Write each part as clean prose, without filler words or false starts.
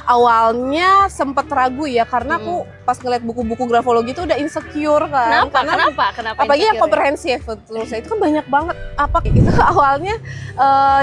Awalnya sempet ragu ya, karena aku pas ngeliat buku-buku grafologi itu udah insecure kan. Kenapa Apalagi yang insecure ya? komprehensif, terus itu kan banyak banget apa itu awalnya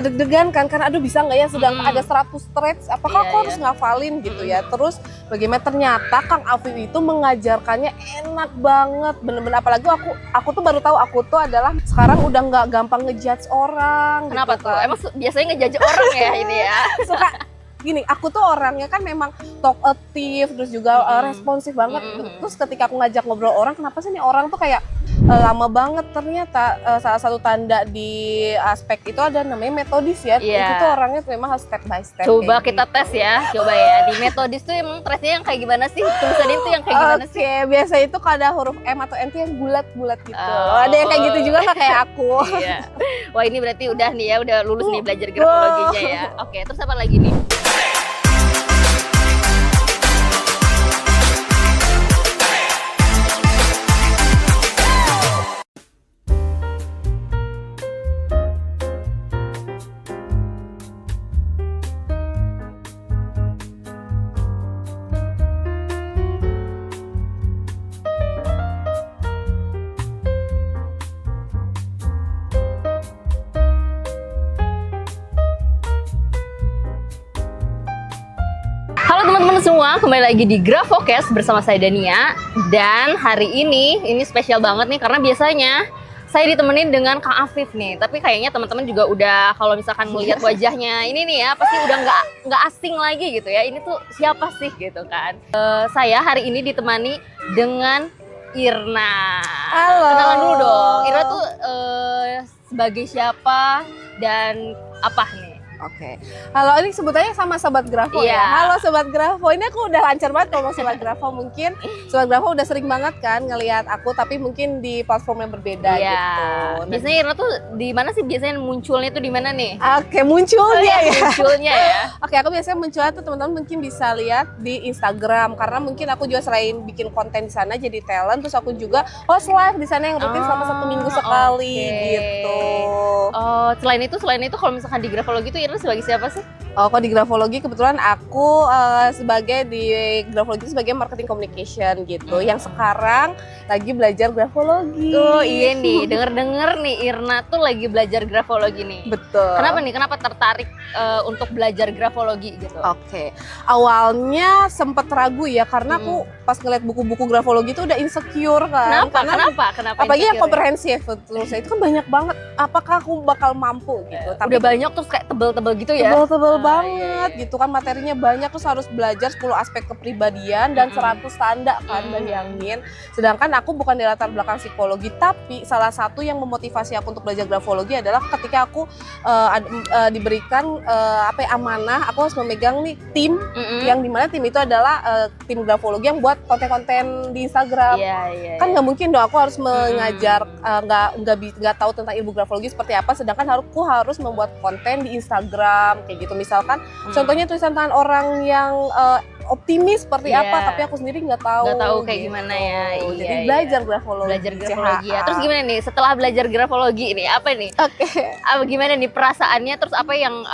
deg-degan kan, karena aduh bisa nggak ya, sedang ada 100 traits, apakah aku harus ngafalin gitu ya. Terus bagaimana ternyata Kang Afif itu mengajarkannya enak banget, bener-bener. Apalagi aku tuh baru tahu aku tuh adalah sekarang udah nggak gampang ngejudge orang. Kenapa gitu tuh? kan. Emang biasanya ngejudge orang ya ini ya? Suka gini, aku tuh orangnya kan memang talkative, terus juga responsif banget. Terus ketika aku ngajak ngobrol orang, kenapa sih nih orang tuh kayak lama banget? Ternyata salah satu tanda di aspek itu ada namanya metodis ya. Itu tuh orangnya tuh memang harus step by step. Coba kita tes ya, coba ya. Di metodis tuh emang tesnya yang kayak gimana sih? Tulisannya itu yang kayak gimana sih? Oke, biasa itu kada huruf M atau N tuh yang bulat-bulat gitu. Ada yang kayak gitu juga nggak kayak aku? Iya. Wah, ini berarti udah nih ya, udah lulus nih belajar grafologinya ya. Oke, terus apa lagi nih? Halo teman-teman semua, kembali lagi di Grafocast bersama saya Dania. Dan hari ini spesial banget nih, karena biasanya saya ditemenin dengan Kang Afif nih. Tapi kayaknya teman-teman juga udah, kalau misalkan melihat wajahnya ini nih ya, pasti udah nggak asing lagi gitu ya. Ini tuh siapa sih gitu kan. Saya hari ini ditemani dengan Irna. Halo. Kenalan dulu dong, Irna tuh sebagai siapa dan apa nih? Oke, halo, ini sebutannya sama Sobat Grafo ya. Halo Sobat Grafo, ini aku udah lancar banget ngomong Sobat Grafo. Mungkin Sobat Grafo udah sering banget kan ngelihat aku, tapi mungkin di platform yang berbeda gitu. Biasanya Irna tuh di mana sih, biasanya munculnya tuh di mana nih? Oke, munculnya ya. Munculnya ya. Oke, aku biasanya munculnya tuh teman-teman mungkin bisa lihat di Instagram, karena mungkin aku juga selain bikin konten di sana jadi talent, terus aku juga host live di sana yang rutin selama 1 minggu sekali gitu. Oh, selain itu kalau misalkan di grafologi itu Irna sebagai siapa sih? Oh, kalau di grafologi kebetulan aku sebagai sebagai marketing communication gitu, yang sekarang lagi belajar grafologi. Oh iya nih, denger nih Irna tuh lagi belajar grafologi nih. Betul. Kenapa nih? Kenapa tertarik untuk belajar grafologi gitu? Oke, awalnya sempet ragu ya, karena aku pas ngeliat buku-buku grafologi itu udah insecure kan. Kenapa? Apalagi yang komprehensif, terus itu kan banyak banget. Apakah aku bakal mampu gitu? Udah banyak terus kayak tebel-tebel gitu ya? Tebel-tebel banget gitu kan, materinya banyak, terus harus belajar 10 aspek kepribadian dan 100 tanda kan, bayangin. Sedangkan aku bukan di latar belakang psikologi, tapi salah satu yang memotivasi aku untuk belajar grafologi adalah ketika aku diberikan amanah, aku harus memegang nih tim, yang dimana tim itu adalah tim grafologi yang buat konten-konten di Instagram. Kan nggak mungkin dong aku harus mengajar, nggak tahu tentang ilmu grafologi seperti apa, sedangkan aku harus membuat konten di Instagram kayak gitu. Misalkan contohnya tulisan tangan orang yang optimis seperti apa, tapi aku sendiri nggak tahu kayak gitu. gimana ya. Jadi belajar grafologi. Ya. Terus gimana nih setelah belajar grafologi ini, apa nih? Gimana nih perasaannya, terus apa yang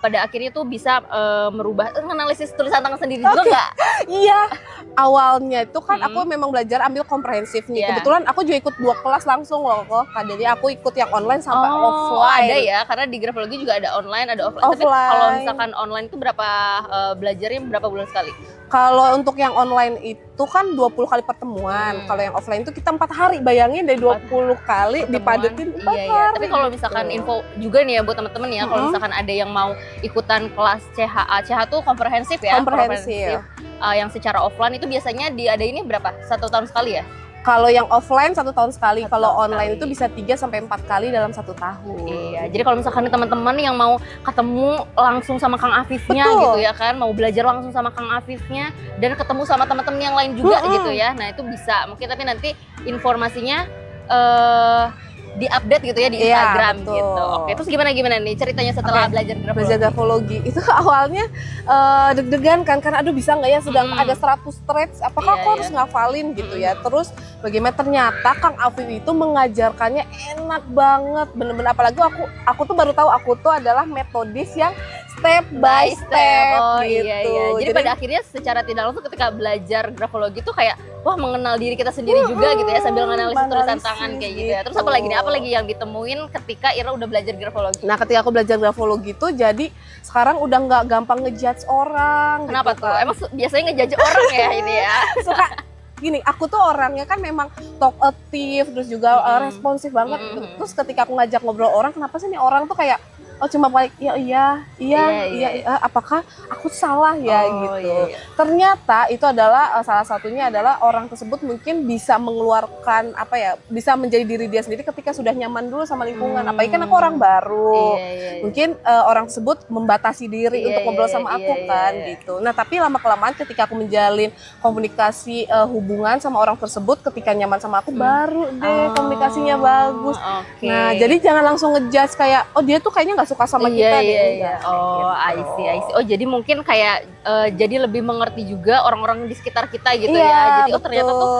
pada akhirnya tuh bisa merubah analisis tulisan tangan sendiri juga nggak? Iya, awalnya itu kan aku memang belajar ambil komprehensif nih. Kebetulan aku juga ikut 2 kelas langsung loh kok. Jadi aku ikut yang online sampai offline. Ada ya, karena di grafologi juga ada online, ada offline. Tapi kalau misalkan online itu belajarnya berapa bulan sekali? Kalau untuk yang online itu kan 20 kali pertemuan. Kalau yang offline itu kita 4 hari. Bayangin dari 20 kali dipadetin 4 hari. Tapi kalau misalkan info juga nih ya buat teman-teman ya, kalau misalkan ada yang mau ikutan kelas CHA tuh komprehensif ya. Komprehensif. Yang secara offline itu biasanya diadainnya berapa? 1 tahun sekali ya? Kalau yang offline 1 tahun sekali, kalau online itu bisa 3-4 kali dalam 1 tahun. Iya, jadi kalau misalkan teman-teman yang mau ketemu langsung sama Kang Afifnya gitu ya kan, mau belajar langsung sama Kang Afifnya dan ketemu sama teman-teman yang lain juga gitu ya, nah itu bisa. Mungkin tapi nanti informasinya di-update gitu ya di Instagram gitu. Oke, terus gimana nih ceritanya setelah belajar grafologi? Belajar grafologi itu awalnya deg-degan kan, karena aduh bisa nggak ya, sedang ada 100 traits, apakah aku harus ngafalin gitu ya. Terus bagaimana ternyata Kang Afif itu mengajarkannya enak banget, bener-bener. Apalagi aku tuh baru tahu aku tuh adalah metodis yang step by step Oh gitu. iya iya. Jadi pada akhirnya secara tidak langsung ketika belajar grafologi tuh kayak wah mengenal diri kita sendiri juga gitu ya sambil menganalisis tulisan tangan kayak gitu ya. Terus apa lagi nih? Apa lagi yang ditemuin ketika Ira udah belajar grafologi? Nah, ketika aku belajar grafologi tuh jadi sekarang udah nggak gampang ngejudge orang. Kenapa gitu tuh? kan. Emang biasanya ngejudge orang ya ini ya? Suka gini, aku tuh orangnya kan memang talkative terus juga responsif banget gitu. Terus ketika aku ngajak ngobrol orang, kenapa sih nih orang tuh kayak oh cuma paling iya, apakah aku salah ya gitu. Iya. Ternyata itu adalah salah satunya adalah orang tersebut mungkin bisa mengeluarkan apa ya, bisa menjadi diri dia sendiri ketika sudah nyaman dulu sama lingkungan. Apalagi kan aku orang baru. Iya. Mungkin orang tersebut membatasi diri untuk ngobrol sama aku kan gitu. Nah, tapi lama-kelamaan ketika aku menjalin komunikasi hubungan sama orang tersebut ketika nyaman sama aku baru deh komunikasinya bagus. Nah, jadi jangan langsung ngejudge kayak oh dia tuh kayaknya nggak suka sama kita deh. Iya. Oh, gitu. I see. Oh, jadi mungkin kayak jadi lebih mengerti juga orang-orang di sekitar kita gitu Iya, ya. Jadi betul. ternyata tuh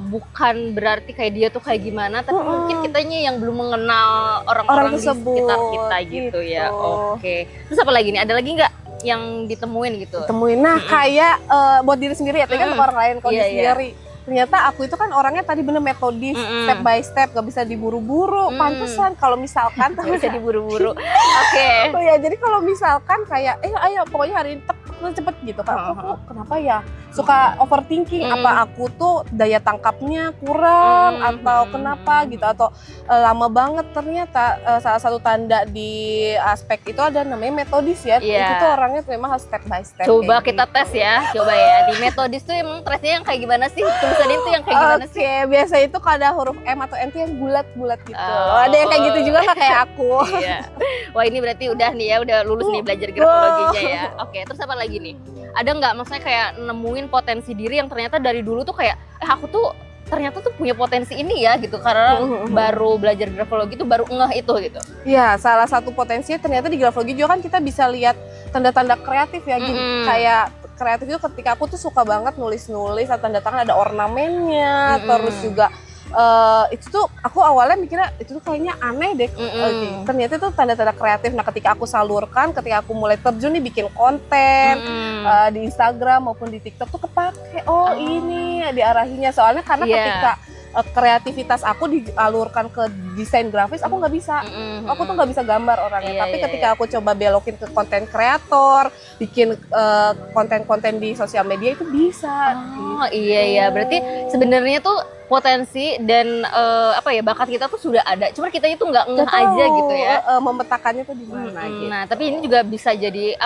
bukan berarti kayak dia tuh kayak gimana, tapi mungkin kitanya yang belum mengenal orang-orang di sekitar kita gitu ya. Oke. Terus apa lagi nih? Ada lagi nggak yang ditemuin gitu? Temuin. Nah, kayak buat diri sendiri ya, tapi kan untuk orang lain kalau diri sendiri. Ternyata aku itu kan orangnya tadi bener metodis, step by step, gak bisa diburu-buru. Pantesan kalau misalkan Gak bisa diburu-buru. Oke. Oh ya, jadi kalau misalkan kayak ayo pokoknya hari ini cepet gitu kan. Aku kenapa ya suka overthinking, apa aku tuh daya tangkapnya kurang atau kenapa gitu, atau lama banget. Ternyata salah satu tanda di aspek itu ada namanya metodis ya. Itu tuh orangnya memang harus step by step. Coba kita tes ya, coba ya. Di metodis tuh emang tesnya yang kayak gimana sih? Tulisannya itu yang kayak gimana sih? Oke, biasa itu kalau ada huruf M atau N tuh yang bulat-bulat gitu. Ada yang kayak gitu juga nggak kayak aku? Iya. Wah, ini berarti udah nih ya, udah lulus nih belajar grafologinya ya. Oke, terus apa lagi nih? Ada nggak maksudnya kayak nemuin potensi diri yang ternyata dari dulu tuh kayak aku tuh ternyata tuh punya potensi ini ya gitu, karena baru belajar grafologi tuh baru ngeh itu gitu. Iya, salah satu potensinya ternyata di grafologi juga kan kita bisa lihat tanda-tanda kreatif ya, gini. Kayak kreatif itu ketika aku tuh suka banget nulis-nulis atau tanda tangan ada ornamennya, terus juga itu tuh aku awalnya mikirnya itu tuh kayaknya aneh deh. Ternyata itu tanda-tanda kreatif. Nah, ketika aku salurkan, ketika aku mulai terjun nih bikin konten di Instagram maupun di TikTok tuh kepake. Ini diarahinya soalnya karena ketika kreativitas aku dialurkan ke desain grafis, aku nggak bisa. Aku tuh nggak bisa gambar orangnya. Tapi ketika aku coba belokin ke konten kreator, bikin konten-konten di sosial media itu bisa. Oh iya, berarti sebenarnya tuh potensi dan bakat kita tuh sudah ada, cuma kita itu nggak ngeh aja gitu ya. Memetakannya tuh di mana gitu. Nah, tapi ini juga bisa jadi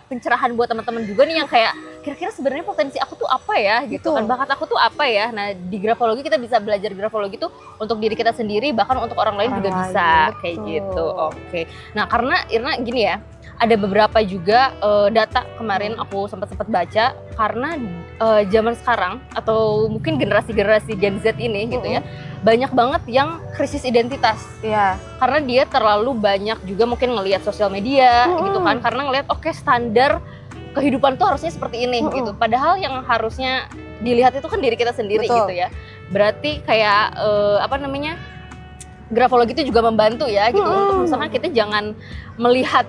pencerahan buat teman-teman juga nih yang kayak kira-kira sebenarnya potensi aku tuh apa ya gitu kan, bakat aku tuh apa ya. Nah, di grafologi kita bisa belajar grafologi tuh untuk diri kita sendiri, bahkan untuk orang lain juga bisa kayak gitu. Oke. Nah, karena Irna gini ya, ada beberapa juga data kemarin aku sempat baca, karena zaman sekarang atau mungkin generasi Gen Z ini gitu ya, banyak banget yang krisis identitas. Iya. Karena dia terlalu banyak juga mungkin ngelihat sosial media gitu kan, karena ngelihat standar kehidupan tuh harusnya seperti ini gitu. Padahal yang harusnya dilihat itu kan diri kita sendiri gitu ya. Berarti kayak grafologi itu juga membantu ya gitu, untuk misalkan kita jangan melihat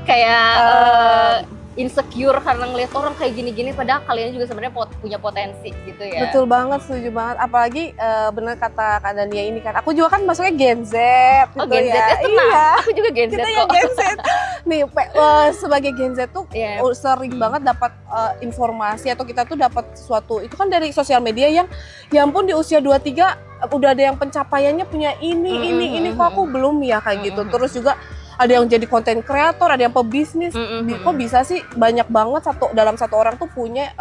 kayak insecure karena ngelihat orang kayak gini-gini, padahal kalian juga sebenarnya punya potensi gitu ya. Betul banget, setuju banget. Apalagi bener kata Kak Dania ini kan, aku juga kan masuknya Gen Z gitu Gen Z ya. Iya. Aku juga Gen Z kita kok. Yang Gen Z. Nih, sebagai Gen Z tuh sering banget dapat informasi atau kita tuh dapat sesuatu itu kan dari sosial media yang ya ampun di usia 23 udah ada yang pencapaiannya punya ini kok aku belum ya kayak gitu. Terus juga ada yang jadi konten kreator, ada yang pebisnis. Kok bisa sih banyak banget dalam satu orang tuh punya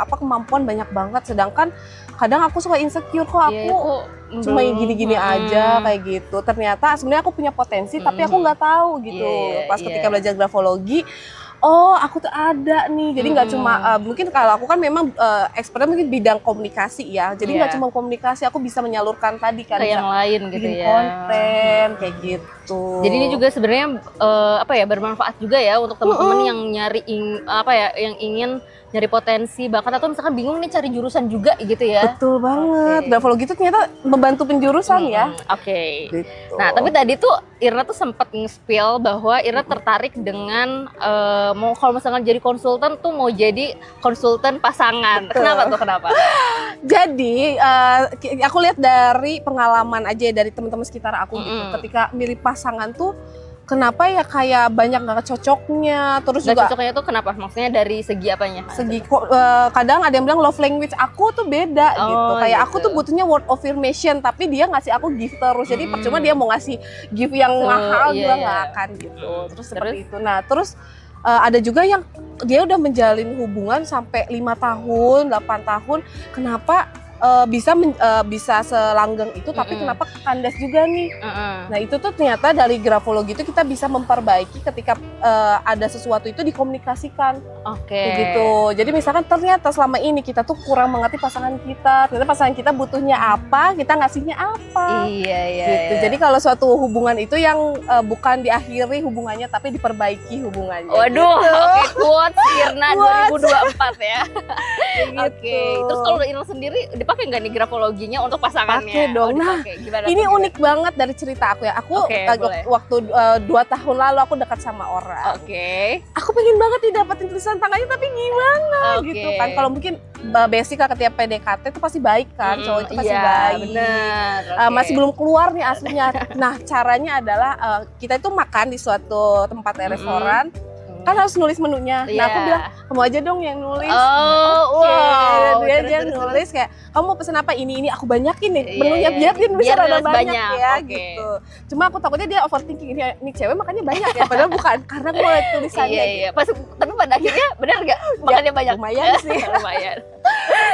kemampuan banyak banget, sedangkan kadang aku suka insecure kok aku cuma gini-gini aja kayak gitu. Ternyata sebenarnya aku punya potensi tapi aku nggak tahu gitu. Pas ketika belajar grafologi oh aku tuh ada nih. Jadi nggak cuma mungkin kalau aku kan memang expertnya mungkin bidang komunikasi ya. Jadi nggak cuma komunikasi, aku bisa menyalurkan tadi kan ke yang lain gitu bikin ya. konten kayak gitu. Jadi ini juga sebenarnya apa ya, bermanfaat juga ya untuk teman-teman yang nyari yang ingin nyari potensi bakat atau misalkan bingung nih cari jurusan juga gitu ya. Betul banget. Grafologi itu ternyata membantu penjurusan ya. Oke. Gitu. Nah, tapi tadi tuh Irna tuh sempat nge-spill bahwa Irna tertarik dengan mau kalau misalkan jadi konsultan tuh mau jadi konsultan pasangan. Betul. Kenapa tuh? Kenapa? Jadi aku lihat dari pengalaman aja ya, dari teman-teman sekitar aku gitu. Ketika milih pasangan tuh kenapa ya kayak banyak nggak cocoknya, terus Gak juga cocoknya tuh kenapa? Maksudnya dari segi apanya? segi kadang ada yang bilang love language aku tuh beda gitu. Kayak aku tuh butuhnya word of affirmation, tapi dia ngasih aku gift terus. Jadi percuma dia mau ngasih gift yang mahal juga nggak akan gitu. Terus seperti itu. Nah, terus ada juga yang dia udah menjalin hubungan sampai 5 tahun, 8 tahun. Kenapa bisa selanggeng itu, tapi kenapa kandas juga nih? Nah itu tuh ternyata dari grafologi itu kita bisa memperbaiki ketika ada sesuatu itu dikomunikasikan. Gitu. Jadi misalkan ternyata selama ini kita tuh kurang mengerti pasangan kita. Ternyata pasangan kita butuhnya apa, kita ngasihnya apa. Gitu. Jadi kalau suatu hubungan itu yang bukan diakhiri hubungannya, tapi diperbaiki hubungannya. Waduh, gitu. oke, quotes Irna 2024 ya. Oke. Terus kalau Irna sendiri dipakai nggak nih grafologinya untuk pasangannya? Pakai dong. Nah, ini unik banget dari cerita aku ya. Aku waktu 2 tahun lalu aku dekat sama orang. Aku pengen banget dapetin tulisan tangannya, tapi gimana gitu kan? Kalau mungkin basic lah, ketika PDKT itu pasti baik kan, cowok itu pasti baik. Bener. Masih belum keluar nih aslinya. Nah, caranya adalah kita itu makan di suatu tempat restoran. Kan harus nulis menunya. Nah aku bilang, kamu aja dong yang nulis. Dia aja nulis kayak, kamu mau pesen apa, ini aku banyakin nih menunya, biar dia bisa rada banyak ya gitu. Cuma aku takutnya dia overthinking, ini cewek makannya banyak ya, padahal bukan, karena aku mau tulisannya. Tapi pada akhirnya benar nggak makannya banyak? Lumayan sih. Lumayan.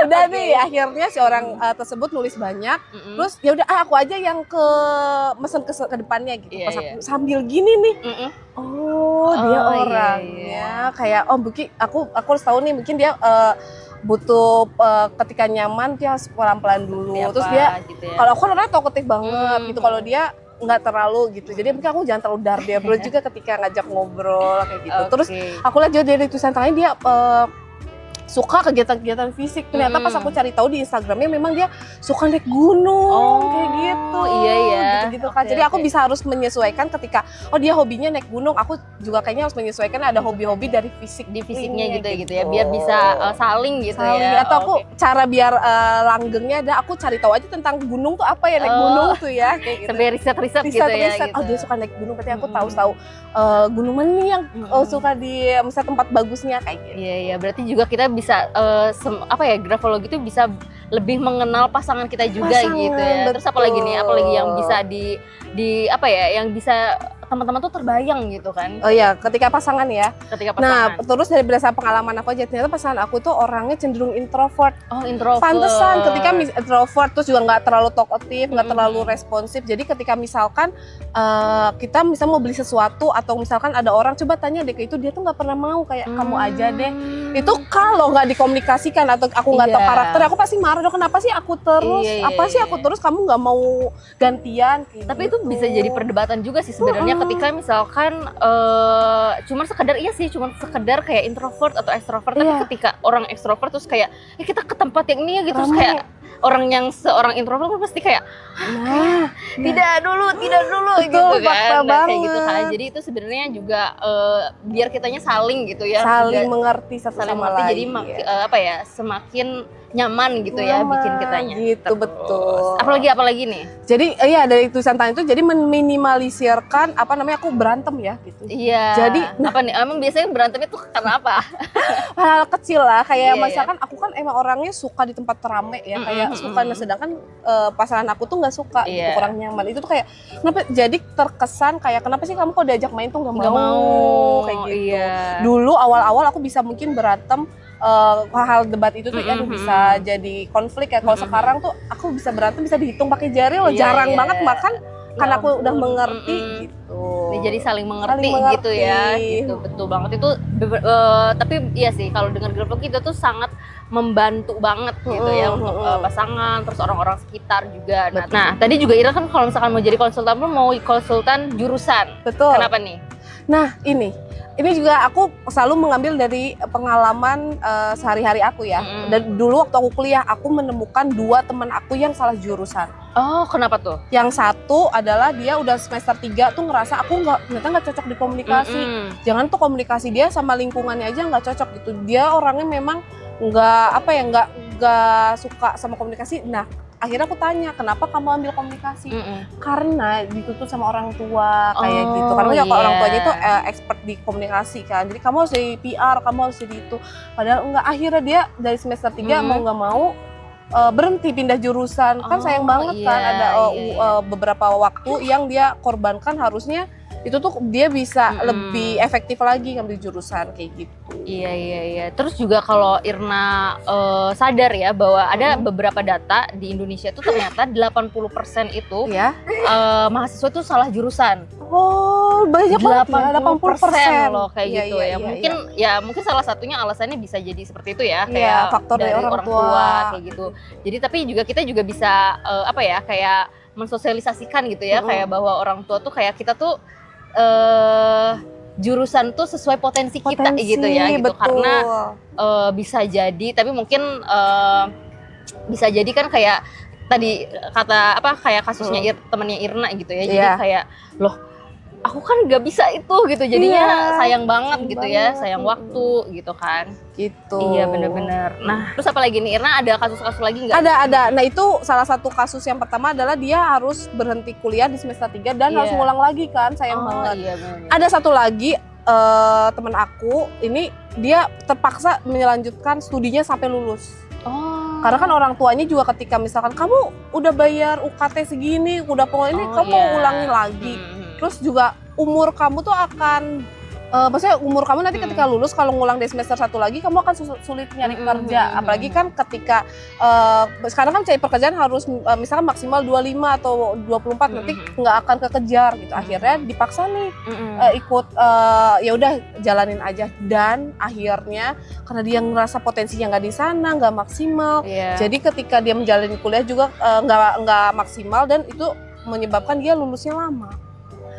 Udah nih akhirnya si orang tersebut nulis banyak. Terus ya udah aku aja yang mesen ke depannya gitu. Pas aku sambil gini nih. Dia orangnya kayak mungkin aku harus tahu nih, mungkin dia butuh ketika nyaman dia harus pelan-pelan dulu. Terus dia gitu ya. Kalau aku kan orangnya talkative banget gitu. Kalau dia nggak terlalu gitu. Jadi mungkin aku jangan terlalu dardiable juga ketika ngajak ngobrol kayak gitu. Terus aku lihat juga dari tulisan tangannya dia suka kegiatan-kegiatan fisik. Ternyata pas aku cari tahu di Instagramnya memang dia suka naik gunung kayak gitu. Gitu kan. Jadi aku bisa harus menyesuaikan ketika dia hobinya naik gunung, aku juga kayaknya harus menyesuaikan ada hobi-hobi dari fisiknya gitu ya, biar bisa saling gitu ya. Atau aku cara biar langgengnya ada, aku cari tahu aja tentang gunung tuh apa ya, naik gunung tuh ya kayak gitu. Sampai riset gitu ya. Gitu. Dia suka naik gunung, berarti aku tahu gunung mana nih yang suka di misalnya tempat bagusnya kayak gitu. Iya, berarti juga kita bisa grafologi itu bisa lebih mengenal pasangan kita juga gitu ya. Terus apalagi yang bisa yang bisa teman-teman tuh terbayang gitu kan. Ketika pasangan ya. Nah, terus dari berdasarkan pengalaman aku aja, ternyata pasangan aku tuh orangnya cenderung introvert. Introvert. Pantesan ketika introvert, terus juga nggak terlalu talkative, nggak terlalu responsif. Jadi ketika misalkan kita mau beli sesuatu, atau misalkan ada orang coba tanya deh ke itu, dia tuh nggak pernah mau, kayak kamu aja deh. Itu kalau nggak dikomunikasikan atau aku nggak tahu karakter, aku pasti marah dong. Kenapa sih aku terus? Aku terus, kamu nggak mau gantian? Tapi itu bisa jadi perdebatan juga sih sebenarnya. Ketika misalkan cuman sekedar kayak introvert atau extrovert, tapi ketika orang extrovert terus kayak kita ke tempat yang ini gitu, terus kayak seorang introvert pasti kayak tidak dulu gitu kan. Kayak gitu kan. Jadi itu sebenarnya juga biar kitanya saling gitu ya, saling mengerti satu sama lain. Jadi semakin nyaman gitu ya bikin kitanya. Gitu. Betul. Apalagi nih. Jadi dari tulisan tangan itu jadi meminimalisirkan aku berantem ya gitu. Jadi apa nih? Emang biasanya berantem itu karena apa? Hal kecil lah, kayak misalkan aku kan emang orangnya suka di tempat rame ya, kayak suka. Sedangkan pasangan aku tuh nggak suka, gitu, kurang nyaman. Itu tuh kayak kenapa? Jadi terkesan kayak kenapa sih kamu kok diajak main tuh nggak mau kayak gitu. Dulu awal-awal aku bisa mungkin berantem. Hal debat itu tuh bisa jadi konflik ya. Kalau sekarang tuh aku bisa berantem bisa dihitung pakai jari loh, jarang banget. Bahkan karena Ya aku udah ampun. mengerti gitu. Nih, jadi saling mengerti, Saling gitu ya, mengerti. gitu betul banget itu. Tapi iya sih kalau dengan grafologi itu tuh sangat membantu banget gitu ya untuk pasangan, terus orang-orang sekitar juga. Nah, tadi juga Ira kan kalau misalkan mau jadi konsultan pun mau konsultan jurusan. Betul. Kenapa nih? Nah ini juga aku selalu mengambil dari pengalaman sehari-hari aku ya. Dan dulu waktu aku kuliah aku menemukan 2 teman aku yang salah jurusan. Oh, kenapa tuh? Yang satu adalah dia udah semester 3 tuh ngerasa aku ternyata nggak cocok di komunikasi. Jangan tuh komunikasi, dia sama lingkungannya aja nggak cocok gitu. Dia orangnya memang nggak suka sama komunikasi. Nah, akhirnya aku tanya, kenapa kamu ambil komunikasi? Karena dituntut sama orang tua kayak gitu. Karena ya orang tuanya itu expert di komunikasi kan. Jadi kamu harus jadi PR, kamu harus jadi itu. Padahal enggak, akhirnya dia dari semester 3 mau nggak mau berhenti pindah jurusan. Kan sayang banget kan ada beberapa waktu yang dia korbankan, harusnya itu tuh dia bisa lebih efektif lagi ngambil jurusan kayak gitu. Iya. Terus juga kalau Irna sadar ya bahwa ada beberapa data di Indonesia tuh ternyata 80% itu mahasiswa tuh salah jurusan. Oh, banyak banget ya, 80% loh kayak Iya, gitu iya, ya. Mungkin salah satunya alasannya bisa jadi seperti itu ya, Iya, kayak faktor dari orang tua kayak gitu. Jadi tapi juga kita juga bisa kayak mensosialisasikan gitu ya, kayak bahwa orang tua tuh kayak kita tuh jurusan tuh sesuai potensi kita gitu ya, gitu. Betul. Karena bisa jadi, tapi mungkin bisa jadi kan kayak tadi kayak kasusnya temennya Irna gitu ya. Jadi kayak loh, aku kan nggak bisa itu gitu, jadinya sayang banget gitu ya, sayang waktu gitu kan. Gitu. Iya, bener-bener. Nah, terus apa lagi nih Irna, ada kasus-kasus lagi nggak? Ada. Nah, itu salah satu kasus yang pertama adalah dia harus berhenti kuliah di semester 3 dan harus ngulang lagi kan, sayang banget. Iya, bener. Ada satu lagi temen aku, ini dia terpaksa melanjutkan studinya sampai lulus. Karena kan orang tuanya juga ketika misalkan kamu udah bayar UKT segini, udah ini kamu ulangi lagi. Terus juga umur kamu tuh akan maksudnya umur kamu nanti ketika lulus kalau ngulang di semester 1 lagi kamu akan sulit nyari kerja. Apalagi kan ketika sekarang kan cari pekerjaan harus misalkan maksimal 25 atau 24 nanti nggak akan kekejar gitu. Akhirnya dipaksa nih ikut ya udah jalanin aja, dan akhirnya karena dia ngerasa potensinya nggak di sana, nggak maksimal. Jadi ketika dia menjalani kuliah juga nggak maksimal, dan itu menyebabkan dia lulusnya lama.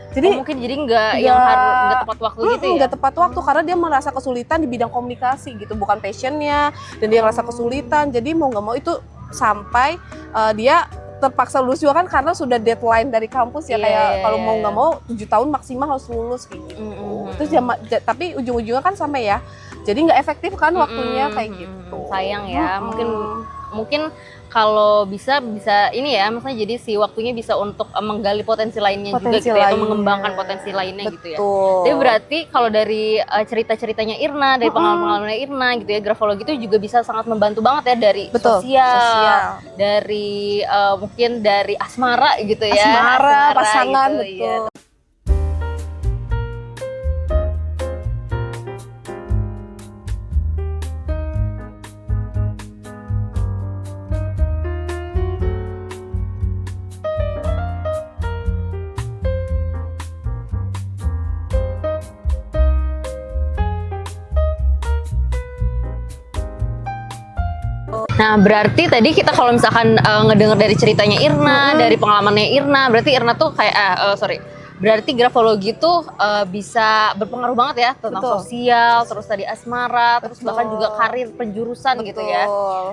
Jadi mungkin jadi nggak tepat waktu gitu ya? Nggak tepat waktu karena dia merasa kesulitan di bidang komunikasi gitu, bukan passionnya, dan dia ngerasa kesulitan. Jadi mau nggak mau itu sampai dia terpaksa lulus juga kan, karena sudah deadline dari kampus ya, kayak kalau mau nggak mau 7 tahun maksimal harus lulus kayak gitu. Terus tapi ujung-ujungnya kan sampai ya, jadi nggak efektif kan waktunya kayak gitu. Sayang ya, mungkin kalau bisa ini ya, maksudnya jadi si waktunya bisa untuk menggali potensi lainnya juga gitu ya, atau mengembangkan potensi lainnya. Betul. Gitu ya. Jadi berarti kalau dari cerita-ceritanya Irna, dari pengalaman-pengalamannya Irna gitu ya, grafologi itu juga bisa sangat membantu banget ya dari sosial, dari mungkin dari asmara gitu ya. Asmara pasangan gitu, betul. Ya. Nah, berarti tadi kita kalau misalkan ngedenger dari ceritanya Irna, dari pengalamannya Irna, berarti Irna tuh kayak, berarti grafologi tuh bisa berpengaruh banget ya tentang sosial, terus tadi asmara, terus bahkan juga karir penjurusan gitu ya.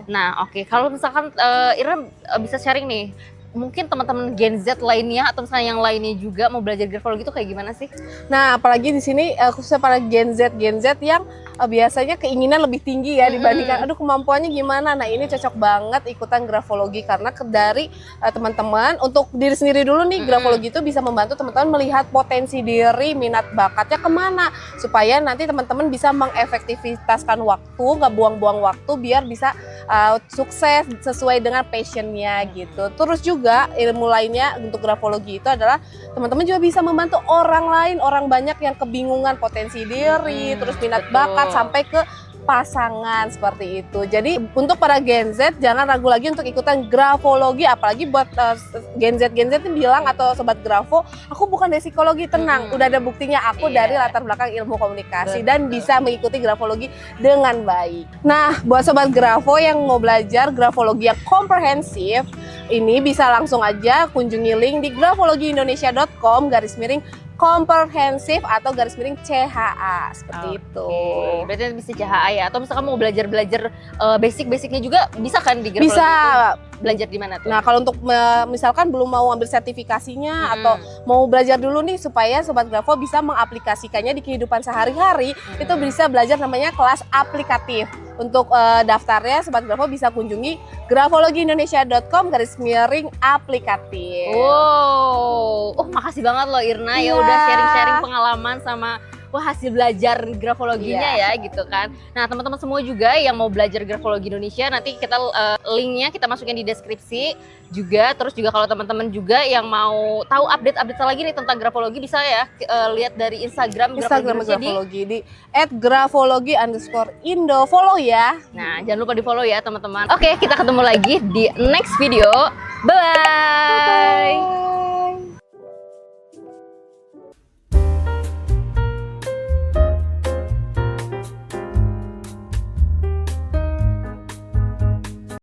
Nah, oke. Kalau misalkan Irna bisa sharing nih, mungkin teman-teman Gen Z lainnya atau misalnya yang lainnya juga mau belajar grafologi itu kayak gimana sih? Nah, apalagi di sini khususnya para Gen Z yang biasanya keinginan lebih tinggi ya dibandingkan aduh kemampuannya gimana. Nah, ini cocok banget ikutan grafologi karena dari teman-teman untuk diri sendiri dulu nih. Grafologi itu bisa membantu teman-teman melihat potensi diri, minat bakatnya kemana, supaya nanti teman-teman bisa mengefektivitaskan waktu, nggak buang-buang waktu, biar bisa sukses sesuai dengan passionnya gitu. Terus juga ilmu lainnya untuk grafologi itu adalah teman-teman juga bisa membantu orang lain, orang banyak yang kebingungan potensi diri, terus minat bakat, sampai ke pasangan seperti itu. Jadi untuk para Gen Z jangan ragu lagi untuk ikutan grafologi, apalagi buat Gen Z ini bilang atau sobat grafo, aku bukan dari psikologi, tenang, udah ada buktinya aku dari latar belakang ilmu komunikasi dan bisa mengikuti grafologi dengan baik. Nah, buat sobat grafo yang mau belajar grafologi yang komprehensif, ini bisa langsung aja kunjungi link di grafologiindonesia.com/komprehensif atau /CHA seperti itu. Berarti bisa CHA ya. Atau misalkan mau belajar basic-basicnya juga bisa kan di grafologi? Bisa. Belajar di mana tuh? Nah, kalau untuk misalkan belum mau ambil sertifikasinya atau mau belajar dulu nih supaya sobat grafo bisa mengaplikasikannya di kehidupan sehari-hari, itu bisa belajar namanya kelas aplikatif. Untuk daftarnya sobat grafo bisa kunjungi grafologiindonesia.com/aplikatif. Wow, makasih banget loh Irna ya udah sharing-sharing pengalaman sama hasil belajar grafologinya ya gitu kan. Nah teman-teman semua juga yang mau belajar grafologi Indonesia, nanti kita linknya kita masukin di deskripsi juga. Terus juga kalau teman-teman juga yang mau tahu update lagi nih tentang grafologi, bisa ya lihat dari Instagram grafologi di @grafologi_indo, follow ya. Nah jangan lupa di follow ya teman-teman. Oke, kita ketemu lagi di next video. Bye.